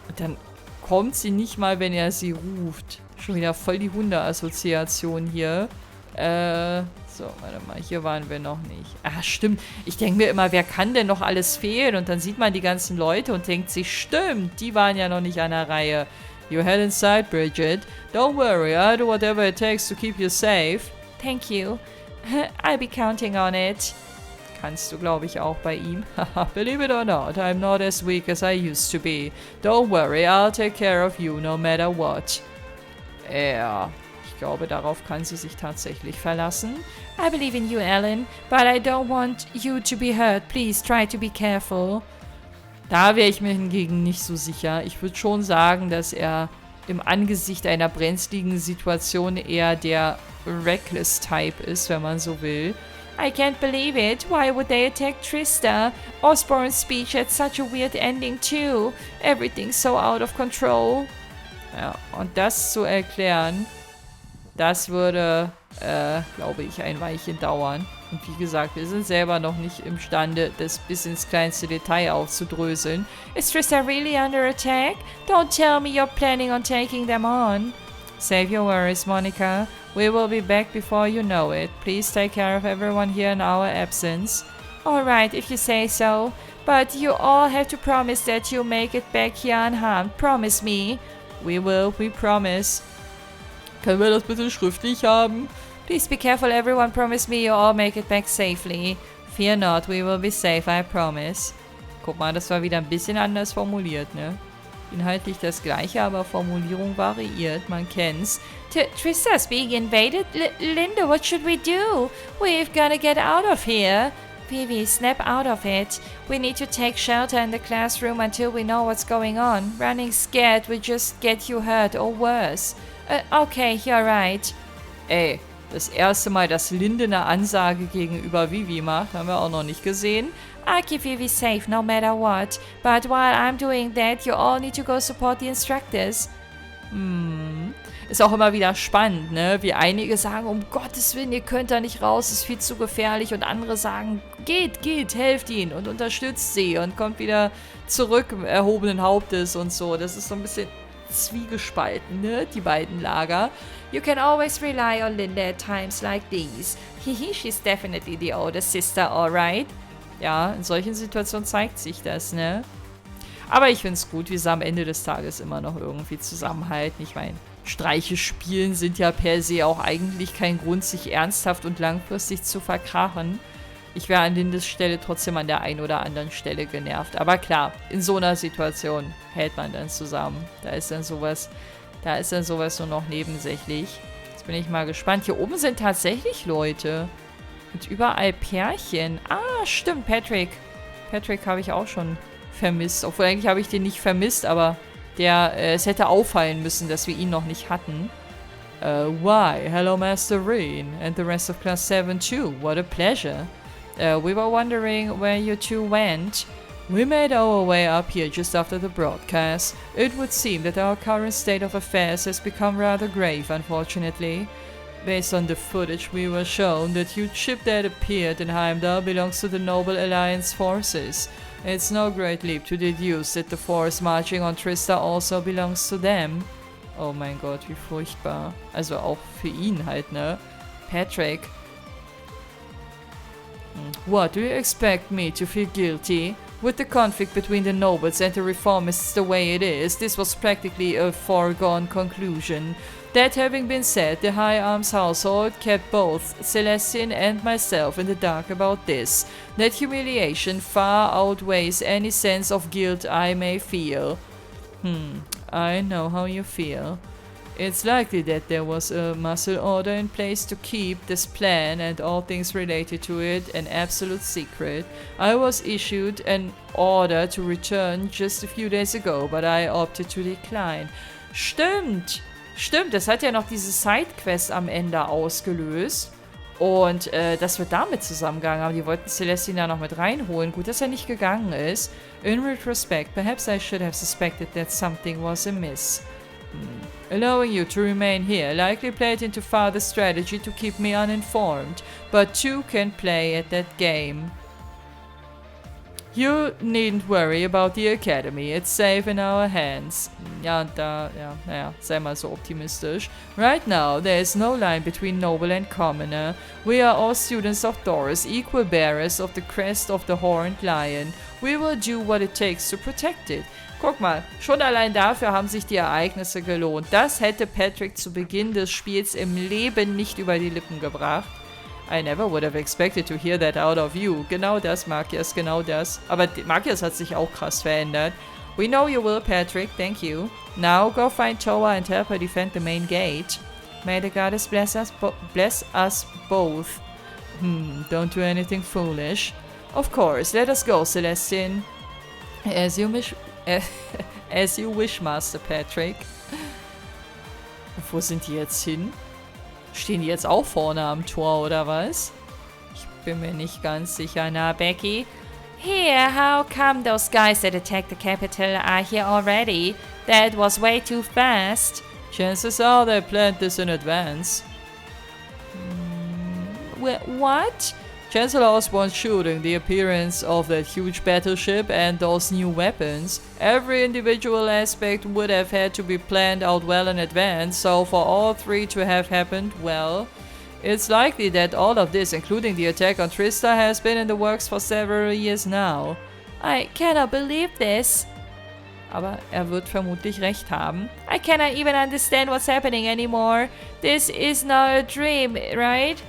Und dann kommt sie nicht mal, wenn er sie ruft. Schon wieder voll die Hunde-Assoziation hier. So, warte mal, hier waren wir noch nicht. Ah, stimmt. Ich denke mir immer, wer kann denn noch alles fehlen? Und dann sieht man die ganzen Leute und denkt sich, stimmt, die waren ja noch nicht an der Reihe. You head inside, Bridget. Don't worry, I'll do whatever it takes to keep you safe. Thank you. I'll be counting on it. Kannst du, glaube ich, auch bei ihm. Believe it or not, I'm not as weak as I used to be. Don't worry, I'll take care of you no matter what. Ja, ich glaube, darauf kann sie sich tatsächlich verlassen. I believe in you, Ellen, but I don't want you to be hurt. Please try to be careful. Da wäre ich mir hingegen nicht so sicher. Ich würde schon sagen, dass er im Angesicht einer brenzligen Situation eher der Reckless-Type ist, wenn man so will. I can't believe it. Why would they attack Trista? Osborne's speech had such a weird ending too. Everything's so out of control. Ja, und das zu erklären, das würde, glaube ich, ein Weilchen dauern. Und wie gesagt, wir sind selber noch nicht imstande, das bis ins kleinste Detail aufzudröseln. Is Trista really under attack? Don't tell me you're planning on taking them on. Save your worries, Monica. We will be back before you know it. Please take care of everyone here in our absence. Alright, if you say so. But you all have to promise that you'll make it back here unharmed. Promise me. We will, we promise. Können wir das bitte schriftlich haben? Please be careful, everyone. Promise me you'll all make it back safely. Fear not, we will be safe, I promise. Guck mal, das war wieder ein bisschen anders formuliert, ne? Inhaltlich das gleiche, aber Formulierung variiert, man kennt's. Trista's being invaded? Linda, what should we do? We've gotta get out of here. Vivi, snap out of it. We need to take shelter in the classroom until we know what's going on. Running scared will just get you hurt or worse. Okay, you're right. Ey, das erste Mal, dass Linde eine Ansage gegenüber Vivi macht, haben wir auch noch nicht gesehen. I'll keep Vivi safe no matter what. But while I'm doing that, you all need to go support the instructors. ist auch immer wieder spannend, ne? Wie einige sagen, um Gottes Willen, ihr könnt da nicht raus, ist viel zu gefährlich. Und andere sagen, geht, helft ihnen und unterstützt sie und kommt wieder zurück erhobenen Hauptes und so. Das ist so ein bisschen zwiegespalten, ne? Die beiden Lager. You can always rely on Linda at times like these. Hihi, she's definitely the older sister, alright? Ja, in solchen Situationen zeigt sich das, ne? Aber ich finde es gut, wie sie am Ende des Tages immer noch irgendwie zusammenhalten. Ich meine, Streiche spielen sind ja per se auch eigentlich kein Grund, sich ernsthaft und langfristig zu verkrachen. Ich wäre an Lindes Stelle trotzdem an der einen oder anderen Stelle genervt. Aber klar, in so einer Situation hält man dann zusammen. Da ist dann sowas nur noch nebensächlich. Jetzt bin ich mal gespannt. Hier oben sind tatsächlich Leute. Und überall Pärchen. Ah, stimmt, Patrick. Patrick habe ich auch schon vermisst. Obwohl, eigentlich habe ich den nicht vermisst, aber es hätte auffallen müssen, dass wir ihn noch nicht hatten. Why? Hello, Master Reen. And the rest of Class 7 too. What a pleasure. We were wondering where you two went. We made our way up here just after the broadcast. It would seem that our current state of affairs has become rather grave, unfortunately. Based on the footage we were shown, the huge ship that appeared in Heimdall belongs to the Noble Alliance forces. It's no great leap to deduce that the force marching on Trista also belongs to them. Oh mein Gott, wie furchtbar. Also auch für ihn halt, ne? Patrick. What, do you expect me to feel guilty? With the conflict between the nobles and the reformists the way it is, this was practically a foregone conclusion. That having been said, the High Arms household kept both Celestian and myself in the dark about this. That humiliation far outweighs any sense of guilt I may feel. I know how you feel. It's likely that there was a muscle order in place to keep this plan and all things related to it an absolute secret. I was issued an order to return just a few days ago, but I opted to decline. Stimmt, das hat ja noch diese Sidequest am Ende ausgelöst. Und dass wir damit zusammengegangen haben. Die wollten Celestina noch mit reinholen. Gut, dass er nicht gegangen ist. In retrospect, perhaps I should have suspected that something was amiss. Allowing you to remain here likely played into Father's strategy to keep me uninformed, but two can play at that game. You needn't worry about the Academy, it's safe in our hands. Ja, sei mal so optimistisch. Right now, there is no line between noble and commoner. We are all students of Taurus, equal bearers of the crest of the horned lion. We will do what it takes to protect it. Guck mal, schon allein dafür haben sich die Ereignisse gelohnt. Das hätte Patrick zu Beginn des Spiels im Leben nicht über die Lippen gebracht. I never would have expected to hear that out of you. Genau das, Markias, genau das. Aber Markias hat sich auch krass verändert. We know you will, Patrick, thank you. Now go find Toa and help her defend the main gate. May the goddess bless us both. Don't do anything foolish. Of course, let us go, Celestine. As you wish, Master Patrick. Wo sind die jetzt hin? Stehen die jetzt auch vorne am Tor, oder was? Ich bin mir nicht ganz sicher. Na, Becky? Here, how come those guys that attacked the capital are here already? That was way too fast. Chances are they planned this in advance. What? Chancellor Osborne's shooting, the appearance of that huge battleship and those new weapons. Every individual aspect would have had to be planned out well in advance, so for all three to have happened, well, it's likely that all of this, including the attack on Trista, has been in the works for several years now. I cannot believe this. Aber wird vermutlich recht haben. I cannot even understand what's happening anymore. This is not a dream, right?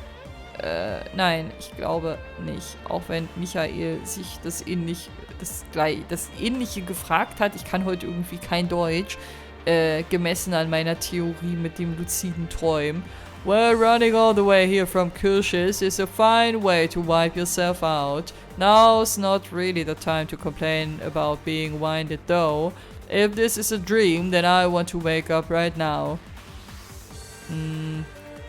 Nein, ich glaube nicht. Auch wenn Michael sich das Ähnliche gefragt hat. Ich kann heute irgendwie kein Deutsch. Gemessen an meiner Theorie mit dem luziden Träumen. Well, running all the way here from Kirches is a fine way to wipe yourself out. Now's not really the time to complain about being winded though. If this is a dream, then I want to wake up right now.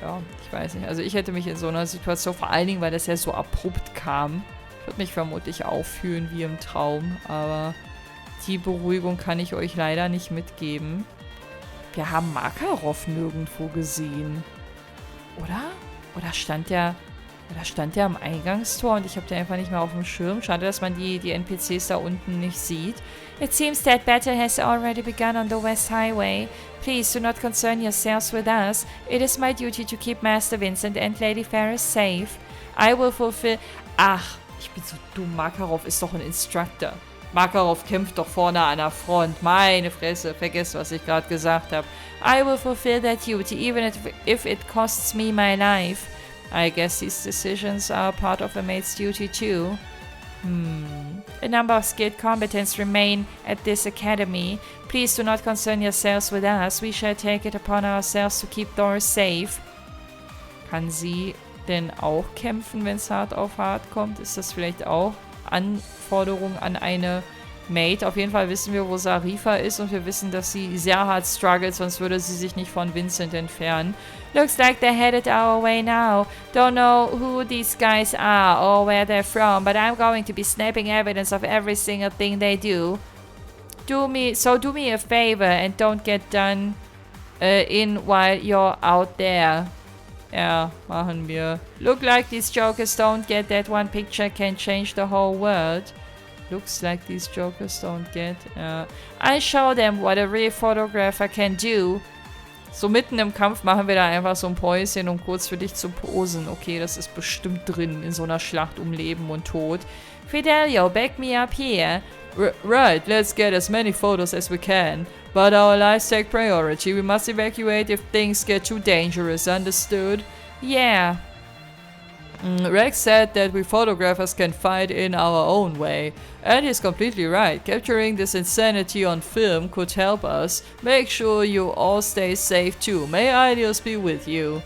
Ja, ich weiß nicht. Also ich hätte mich in so einer Situation, vor allen Dingen, weil das ja so abrupt kam, ich würde mich vermutlich auch fühlen wie im Traum, aber die Beruhigung kann ich euch leider nicht mitgeben. wir haben Makarov nirgendwo gesehen. Oder? Oder stand der am Eingangstor und ich habe den einfach nicht mehr auf dem Schirm? Schade, dass man die NPCs da unten nicht sieht. It seems that battle has already begun on the West Highway. Please do not concern yourselves with us. It is my duty to keep Master Vincent and Lady Ferris safe. I will fulfill... Ach, ich bin so dumm. Makarov ist doch ein Instructor. Makarov kämpft doch vorne an der Front. Meine Fresse, vergesst, was ich gerade gesagt habe. I will fulfill that duty, even if it costs me my life. I guess these decisions are part of a mate's duty too. A number of skilled combatants remain at this academy. Please do not concern yourselves with us. We shall take it upon ourselves to keep Doris safe. Kann sie denn auch kämpfen, wenn es hart auf hart kommt? Ist das vielleicht auch Anforderung an eine Mate? Auf jeden Fall wissen wir, wo Sarifa ist und wir wissen, dass sie sehr hart struggelt, sonst würde sie sich nicht von Vincent entfernen. Looks like they're headed our way now. Don't know who these guys are or where they're from, but I'm going to be snapping evidence of every single thing they do. Do me a favor and don't get done in while you're out there. Ja, machen wir. Look like these jokers don't get that one picture can change the whole world. Looks like these jokers don't get. I show them what a real photographer can do. So mitten im Kampf machen wir da einfach so ein Päuschen, um kurz für dich zu posen. Okay, das ist bestimmt drin in so einer Schlacht um Leben und Tod. Fidelio, back me up here. Right, let's get as many photos as we can. But our lives take priority. We must evacuate if things get too dangerous, understood? Yeah. Rex said that we photographers can fight in our own way. And he's completely right. Capturing this insanity on film could help us. Make sure you all stay safe too. May ideals be with you.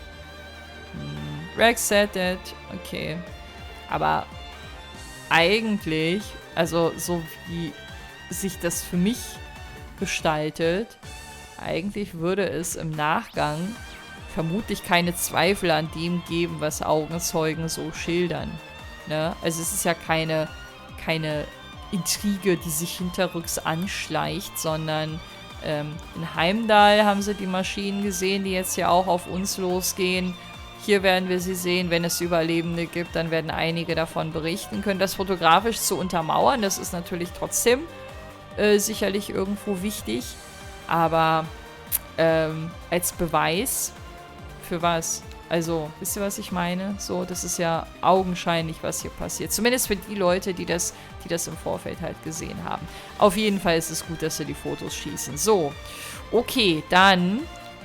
Rex said that. Okay. Aber eigentlich, also so wie sich das für mich gestaltet, eigentlich würde es im Nachgang vermutlich keine Zweifel an dem geben, was Augenzeugen so schildern. Ne? Also es ist ja keine Intrige, die sich hinterrücks anschleicht, sondern in Heimdall haben sie die Maschinen gesehen, die jetzt ja auch auf uns losgehen. Hier werden wir sie sehen. Wenn es Überlebende gibt, dann werden einige davon berichten können. Das fotografisch zu untermauern, das ist natürlich trotzdem sicherlich irgendwo wichtig. Aber als Beweis für was? Also, wisst ihr, was ich meine? So, das ist ja augenscheinlich, was hier passiert. Zumindest für die Leute, die das im Vorfeld halt gesehen haben. Auf jeden Fall ist es gut, dass sie die Fotos schießen. So, okay, dann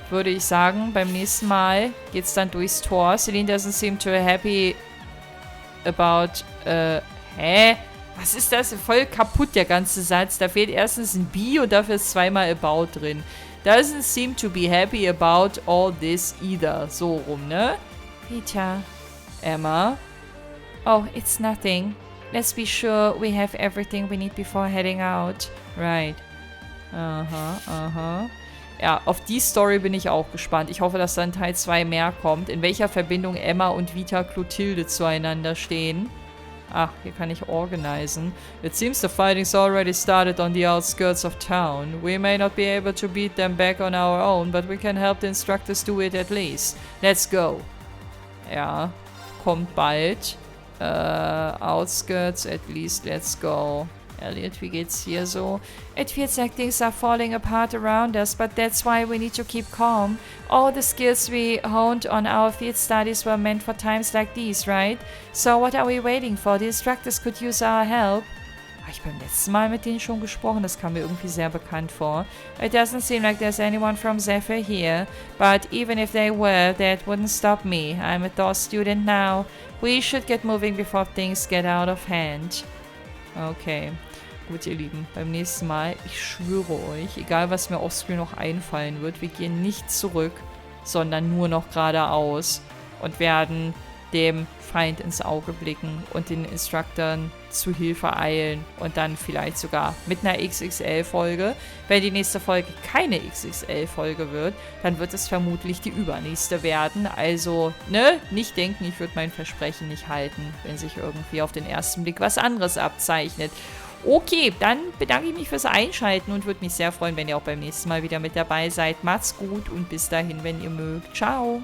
würde ich sagen, beim nächsten Mal geht's dann durchs Tor. Celine doesn't seem too happy about, Was ist das? Voll kaputt, der ganze Satz. Da fehlt erstens ein be und dafür ist zweimal about drin. Doesn't seem to be happy about all this either. So rum, ne? Vita. Emma. Oh, it's nothing. Let's be sure we have everything we need before heading out. Right. Aha. Ja, auf die Story bin ich auch gespannt. Ich hoffe, dass dann Teil 2 mehr kommt. In welcher Verbindung Emma und Vita Clotilde zueinander stehen. Ach, hier kann ich organisen. It seems the fighting's already started on the outskirts of town. We may not be able to beat them back on our own, but we can help the instructors do it at least. Let's go. Ja, kommt bald. Outskirts, at least, let's go. Elliot, wie geht's hier so? It feels like things are falling apart around us, but that's why we need to keep calm. All the skills we honed on our field studies were meant for times like these, right? So what are we waiting for? The instructors could use our help. Habe ich beim letzten Mal mit denen schon gesprochen? Das kam mir irgendwie sehr bekannt vor. It doesn't seem like there's anyone from Zephyr here, but even if they were, that wouldn't stop me. I'm a DOS student now. We should get moving before things get out of hand. Okay. Gut, ihr Lieben, beim nächsten Mal, ich schwöre euch, egal was mir offscreen noch einfallen wird, wir gehen nicht zurück, sondern nur noch geradeaus und werden dem Feind ins Auge blicken und den Instructoren zu Hilfe eilen und dann vielleicht sogar mit einer XXL-Folge. Wenn die nächste Folge keine XXL-Folge wird, dann wird es vermutlich die übernächste werden. Also, ne, nicht denken, ich würde mein Versprechen nicht halten, wenn sich irgendwie auf den ersten Blick was anderes abzeichnet. Okay, dann bedanke ich mich fürs Einschalten und würde mich sehr freuen, wenn ihr auch beim nächsten Mal wieder mit dabei seid. Macht's gut und bis dahin, wenn ihr mögt. Ciao.